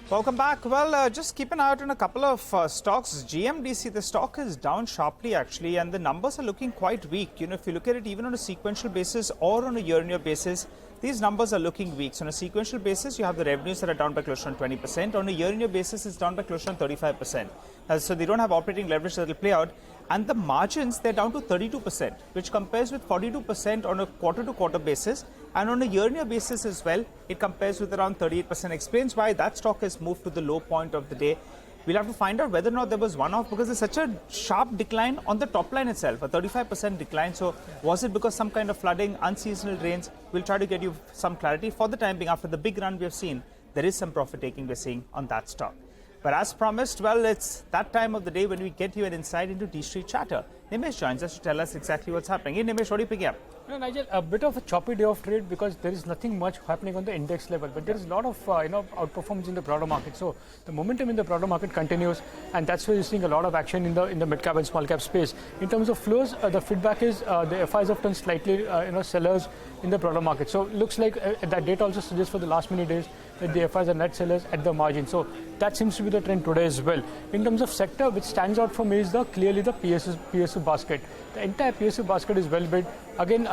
Welcome back. Well, just keep an eye out on a couple of stocks. GMDC, the stock is down sharply actually, and the numbers are looking quite weak. If you look at it even on a sequential basis or on a year-on-year basis, these numbers are looking weak. So on a sequential basis, you have the revenues that are down by close to 20%. On a year-on-year basis, it's down by close to 35%. So they don't have operating leverage that will play out. And the margins, they're down to 32%, which compares with 42% on a quarter-to-quarter basis. And on a year-on-year basis as well, it compares with around 38%. Explains why that stock has moved to the low point of the day. We'll have to find out whether or not there was one-off, because there's such a sharp decline on the top line itself, a 35% decline. So was it because some kind of flooding, unseasonal rains? We'll try to get you some clarity. For the time being, after the big run we have seen, there is some profit taking we're seeing on that stock. But as promised, well, it's that time of the day when we get you an insight into D Street chatter. Nimesh joins us to tell us exactly what's happening. Hey, Nimesh, what are you picking up? Nigel, a bit of a choppy day of trade because there is nothing much happening on the index level, but there is a lot of outperformance in the broader market. So the momentum in the broader market continues, and that's why you're seeing a lot of action in the mid cap and small cap space. In terms of flows, the feedback is the FIs have turned slightly sellers in the broader market. So it looks like that data also suggests for the last many days that the FIs are net sellers at the margin. So that seems to be the trend today as well. In terms of sector, which stands out for me is clearly the PSU basket. The entire PSU basket is well bid. Again,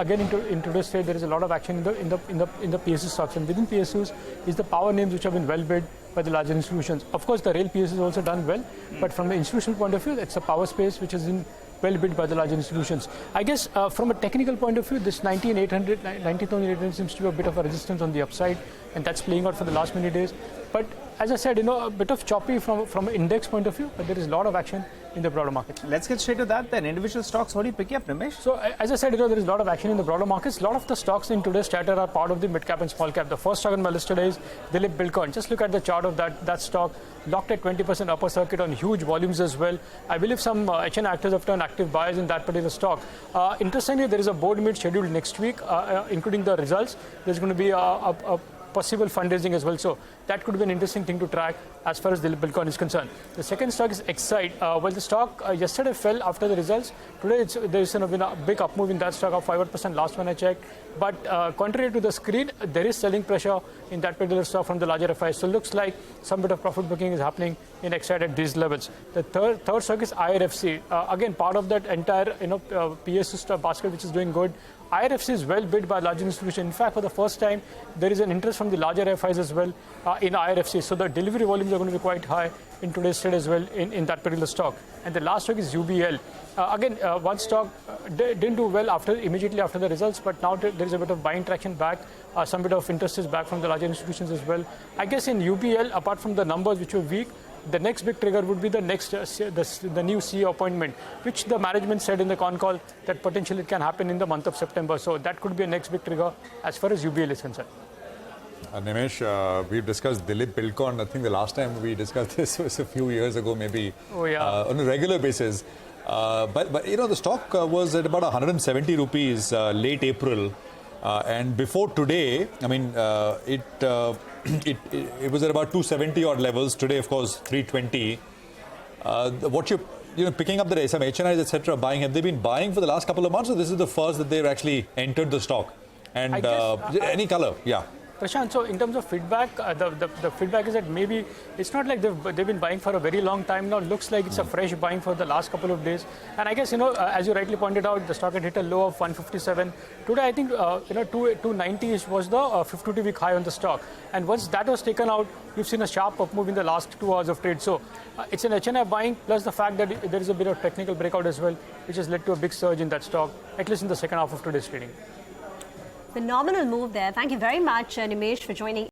in today's trade, there is a lot of action in the PSU stocks, and within PSUs is the power names which have been well bid by the larger institutions. Of course, the rail PSU is also done well, but from the institutional point of view, it's a power space which has been well bid by the large institutions. I guess from a technical point of view, this 90,800 seems to be a bit of a resistance on the upside, and that's playing out for the last many days. But as I said, a bit of choppy from an index point of view, but there is a lot of action in the broader market. Let's get straight to that then. Individual stocks, what are you picking up, Nimesh? So as I said, there is a lot of action in the broader markets. A lot of the stocks in today's chatter are part of the mid cap and small cap. The first stock on my list today is DilipBuildcon. Just look at the chart of that stock, locked at 20% upper circuit on huge volumes as well. I believe some HN actors have turned active buyers in that particular stock. Interestingly, there is a board meet scheduled next week, including the results. There's going to be a possible fundraising as well. So that could be an interesting thing to track as far as DilipBuildcon is concerned. The second stock is Exide. Well, the stock yesterday fell after the results. Today there's been a big up move in that stock of 5% last when I checked. But contrary to the screen, there is selling pressure in that particular stock from the larger FIs. So it looks like some bit of profit booking is happening in Exide at these levels. The third stock is IRFC. Again, part of that entire PSU stock basket which is doing good. IRFC is well bid by large institutions. In fact, for the first time, there is an interest from the larger FIs as well in IRFC. So the delivery volumes are going to be quite high in today's trade as well in that particular stock. And the last stock is UBL. Again, one stock didn't do well immediately after the results, but now there is a bit of buying traction back. Some bit of interest is back from the larger institutions as well. I guess in UBL, apart from the numbers which were weak, the next big trigger would be the next the new CEO appointment, which the management said in the con call that potentially it can happen in the month of September. So that could be a next big trigger as far as UBL is concerned. Nimesh, we've discussed DilipBuildcon. I think the last time we discussed this was a few years ago, maybe on a regular basis. But the stock was at about 170 rupees late April. And before today, I mean, it was at about 270 odd levels. Today, of course, 320. What you're picking up the some HNIs, etc. buying, have they been buying for the last couple of months, or this is the first that they've actually entered the stock? And any color, yeah. Prashant, so in terms of feedback, the feedback is that maybe it's not like they've been buying for a very long time now. It looks like it's a fresh buying for the last couple of days. And I guess, as you rightly pointed out, the stock had hit a low of 157. Today, I think, 290 was the 52-week high on the stock. And once that was taken out, you've seen a sharp up move in the last 2 hours of trade. So it's an HNI buying, plus the fact that there is a bit of technical breakout as well, which has led to a big surge in that stock, at least in the second half of today's trading. Phenomenal move there. Thank you very much, Nimesh, for joining.